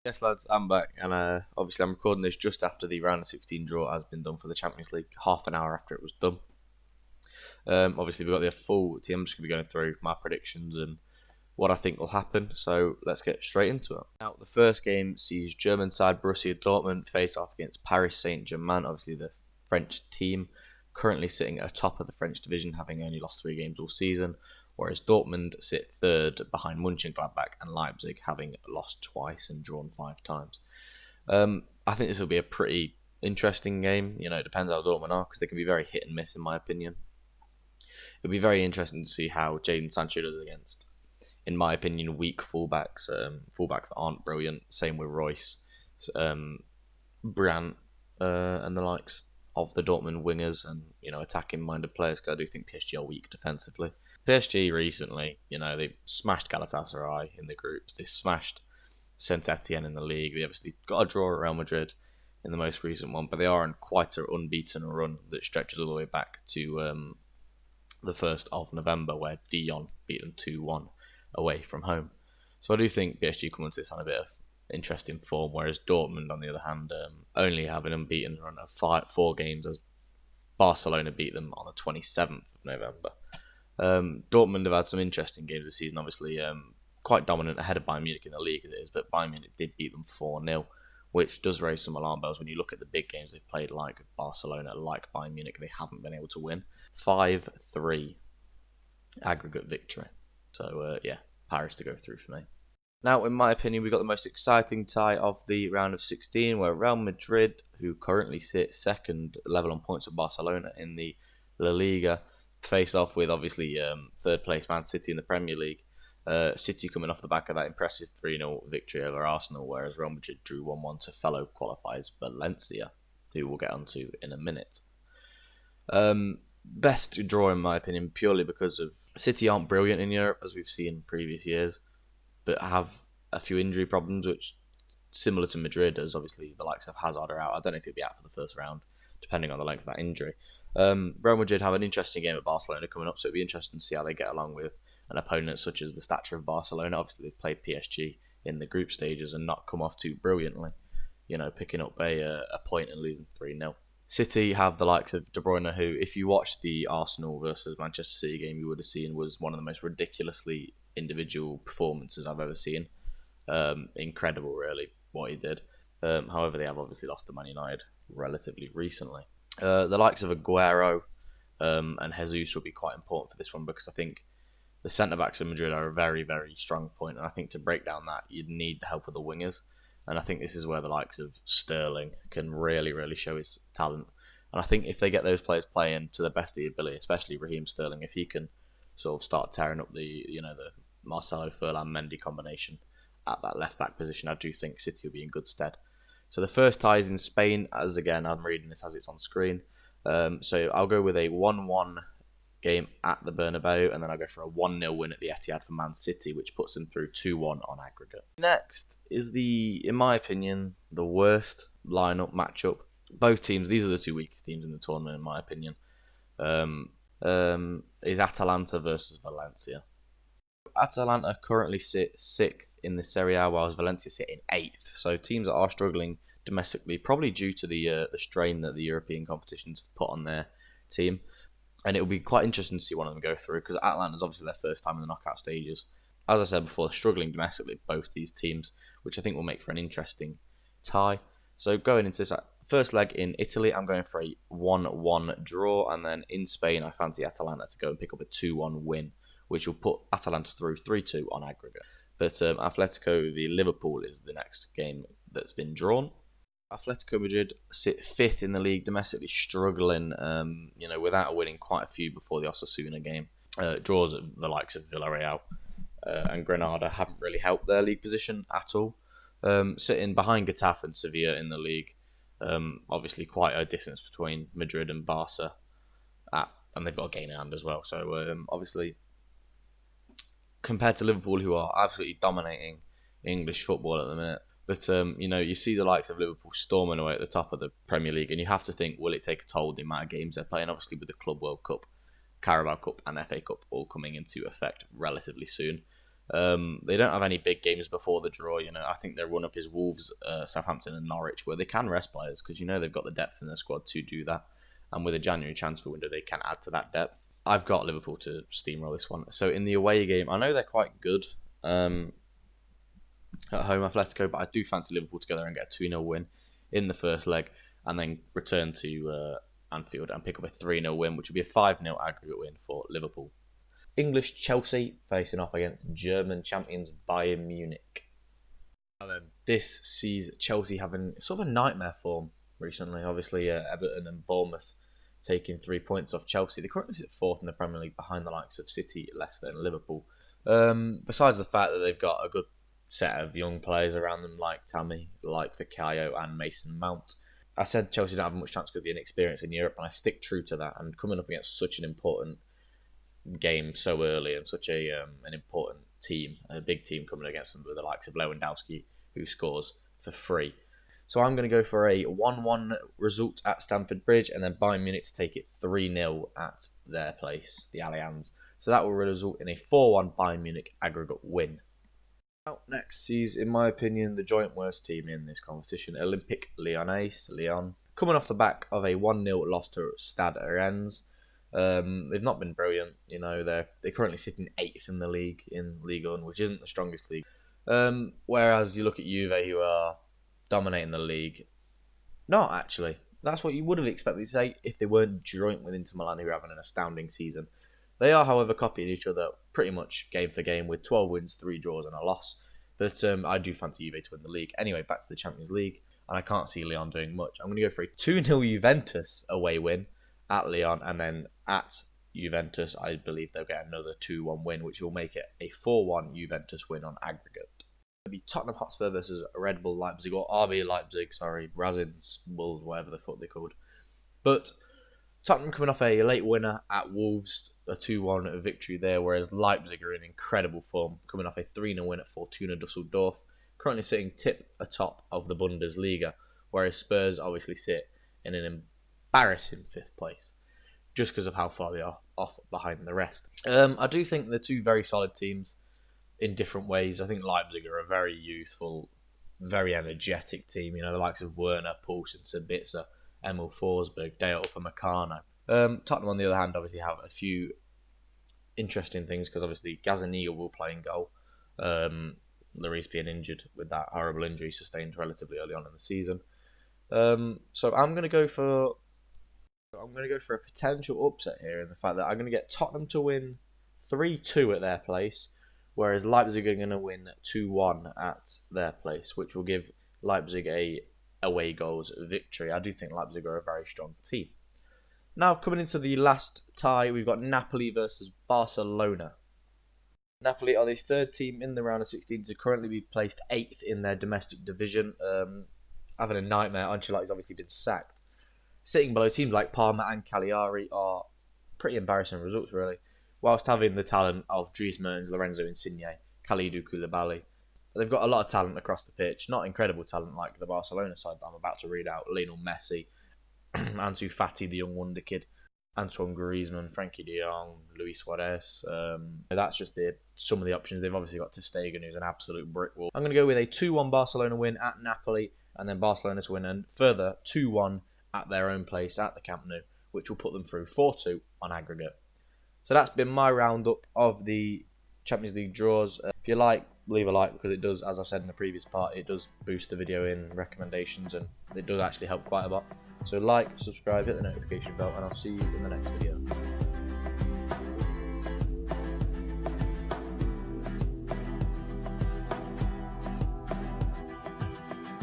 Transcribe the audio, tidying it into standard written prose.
Yes, lads, I'm back, and obviously I'm recording this just after the round of 16 draw has been done for the Champions League, half an hour after it was done. Obviously, we've got the full team. I'm just going to be going through my predictions and what I think will happen, so let's get straight into it. Now, the first game sees German side Borussia Dortmund face off against Paris Saint-Germain, obviously the French team, currently sitting atop of the French division, having only lost 3 games all season, whereas Dortmund sit third behind Mönchengladbach and Leipzig, having lost twice and drawn 5 times. I think this will be a pretty interesting game. It depends how Dortmund are, because they can be very hit and miss, in my opinion. It'll be very interesting to see how Jadon Sancho does against, in my opinion, weak fullbacks, fullbacks that aren't brilliant. Same with Royce, Brandt, and the likes of the Dortmund wingers and attacking-minded players. Because I do think PSG are weak defensively. PSG recently, they've smashed Galatasaray in the groups. They smashed Saint Etienne in the league. They obviously got a draw at Real Madrid in the most recent one, but they are on quite an unbeaten run that stretches all the way back to the 1st of November, where Lyon beat them 2-1 away from home. So I do think PSG come into this on a bit of interesting form, whereas Dortmund, on the other hand, only have an unbeaten run of 4 games, as Barcelona beat them on the 27th of November. Dortmund have had some interesting games this season, obviously quite dominant ahead of Bayern Munich in the league as it is, but Bayern Munich did beat them 4-0, which does raise some alarm bells when you look at the big games they've played, like Barcelona, like Bayern Munich. They haven't been able to win. 5-3 aggregate victory. So Paris to go through for me. Now, in my opinion, we got the most exciting tie of the round of 16, where Real Madrid, who currently sit second level on points with Barcelona in the La Liga, face off with obviously third place Man City in the Premier League. City coming off the back of that impressive 3-0 victory over Arsenal, whereas Real Madrid drew 1-1 to fellow qualifiers Valencia, who we'll get onto in a minute. Best draw, in my opinion, purely because of City aren't brilliant in Europe, as we've seen in previous years, but have a few injury problems, which, similar to Madrid, as obviously the likes of Hazard are out. I don't know if he'll be out for the first round, depending on the length of that injury. Real Madrid have an interesting game at Barcelona coming up, so it'll be interesting to see how they get along with an opponent such as the stature of Barcelona. Obviously, they've played PSG in the group stages and not come off too brilliantly, picking up a point and losing 3-0. City have the likes of De Bruyne, who, if you watched the Arsenal versus Manchester City game, you would have seen was one of the most ridiculously individual performances I've ever seen. Incredible, really, what he did. However, they have obviously lost to Man United relatively recently. The likes of Aguero and Jesus will be quite important for this one, because I think the centre-backs of Madrid are a very, very strong point, and I think to break down that, you'd need the help of the wingers. And I think this is where the likes of Sterling can really, really show his talent. And I think if they get those players playing to the best of their ability, especially Raheem Sterling, if he can sort of start tearing up the Marcelo Furlan Mendy combination at that left back position, I do think City will be in good stead. So the first tie is in Spain, as again I'm reading this as it's on screen. So I'll go with a 1-1 game at the Bernabeu, and then I'll go for a 1-0 win at the Etihad for Man City, which puts them through 2-1 on aggregate. Next is in my opinion, the worst lineup matchup. Both teams, these are the 2 weakest teams in the tournament, in my opinion. Is Atalanta versus Valencia. Atalanta currently sit 6th in the Serie A, whilst Valencia sit in 8th. So teams that are struggling domestically, probably due to the strain that the European competitions have put on their team. And it will be quite interesting to see one of them go through, because Atalanta is obviously their first time in the knockout stages. As I said before, struggling domestically, both these teams, which I think will make for an interesting tie. So going into this first leg in Italy, I'm going for a 1-1 draw, and then in Spain, I fancy Atalanta to go and pick up a 2-1 win, which will put Atalanta through 3-2 on aggregate. But Atletico v Liverpool is the next game that's been drawn. Atletico Madrid sit 5th in the league, domestically struggling, without winning quite a few before the Osasuna game. Draws at the likes of Villarreal and Granada haven't really helped their league position at all. Sitting behind Getafe and Sevilla in the league. Obviously quite a distance between Madrid and Barca, and they've got a game in hand as well. So obviously, compared to Liverpool, who are absolutely dominating English football at the minute, but you see the likes of Liverpool storming away at the top of the Premier League, and you have to think, will it take a toll the amount of games they're playing? Obviously, with the Club World Cup, Carabao Cup, and FA Cup all coming into effect relatively soon. They don't have any big games before the draw. I think their run up is Wolves, Southampton, and Norwich, where they can rest players because they've got the depth in their squad to do that. And with a January transfer window, they can add to that depth. I've got Liverpool to steamroll this one. So in the away game, I know they're quite good at home, Atletico, but I do fancy Liverpool to go there and get a 2-0 win in the first leg, and then return to Anfield and pick up a 3-0 win, which would be a 5-0 aggregate win for Liverpool. English Chelsea facing off against German champions Bayern Munich. This sees Chelsea having sort of a nightmare form recently. Obviously, Everton and Bournemouth taking 3 points off Chelsea. They currently sit fourth in the Premier League behind the likes of City, Leicester and Liverpool. Besides the fact that they've got a good set of young players around them like Tammy, like Fikayo and Mason Mount. I said Chelsea don't have much chance because of the inexperience in Europe, and I stick true to that. And coming up against such an important game so early and such an important team, a big team coming against them with the likes of Lewandowski, who scores for free. So I'm going to go for a 1-1 result at Stamford Bridge, and then Bayern Munich to take it 3-0 at their place, the Allianz. So that will result in a 4-1 Bayern Munich aggregate win. Out next sees, in my opinion, the joint worst team in this competition, Olympique Lyonnais, Lyon. Coming off the back of a 1-0 loss to Stade Rennes. They've not been brilliant, they're currently sitting 8th in the league, in Ligue 1, which isn't the strongest league. Whereas you look at Juve, who are dominating the league. Not actually. That's what you would have expected to say if they weren't joint with Inter Milan, who are having an astounding season. They are, however, copying each other pretty much game for game with 12 wins, 3 draws and a loss. But I do fancy Juve to win the league. Anyway, back to the Champions League, and I can't see Lyon doing much. I'm going to go for a 2-0 Juventus away win at Lyon, and then at Juventus, I believe they'll get another 2-1 win, which will make it a 4-1 Juventus win on aggregate. It'll be Tottenham Hotspur versus Red Bull Leipzig, or RB Leipzig, Razins Bulls, whatever the fuck they're called. But Tottenham coming off a late winner at Wolves, a 2-1 victory there, whereas Leipzig are in incredible form, coming off a 3-0 win at Fortuna Dusseldorf, currently sitting tip atop of the Bundesliga, whereas Spurs obviously sit in an embarrassing 5th place, just because of how far they are off behind the rest. I do think they're two very solid teams in different ways. I think Leipzig are a very youthful, very energetic team. The likes of Werner, Poulsen, Sabitzer, Emil Forsberg, Dale Upamecano. Tottenham, on the other hand, obviously have a few interesting things because obviously Gazzaniga will play in goal. Lloris being injured with that horrible injury sustained relatively early on in the season. So I'm going to go for a potential upset here in the fact that I'm going to get Tottenham to win 3-2 at their place, whereas Leipzig are going to win 2-1 at their place, which will give Leipzig a away goals victory. I do think Leipzig are a very strong team. Now, coming into the last tie, we've got Napoli versus Barcelona. Napoli are the 3rd team in the round of 16 to currently be placed 8th in their domestic division. Having a nightmare. Ancelotti's obviously been sacked. Sitting below teams like Parma and Cagliari are pretty embarrassing results, really, whilst having the talent of Dries Mertens, Lorenzo Insigne, Kalidou Koulibaly. They've got a lot of talent across the pitch, not incredible talent like the Barcelona side that I'm about to read out. Lionel Messi, Ansu Fati, the young wonder kid, Antoine Griezmann, Frankie de Jong, Luis Suarez. That's just some of the options. They've obviously got Ter Stegen, who's an absolute brick wall. I'm going to go with a 2-1 Barcelona win at Napoli, and then Barcelona to win a further 2-1 at their own place at the Camp Nou, which will put them through 4-2 on aggregate. So that's been my roundup of the Champions League draws. If you like, leave a like, because it does, as I've said in the previous part, it does boost the video in recommendations, and it does actually help quite a lot. So like, subscribe, hit the notification bell, and I'll see you in the next video.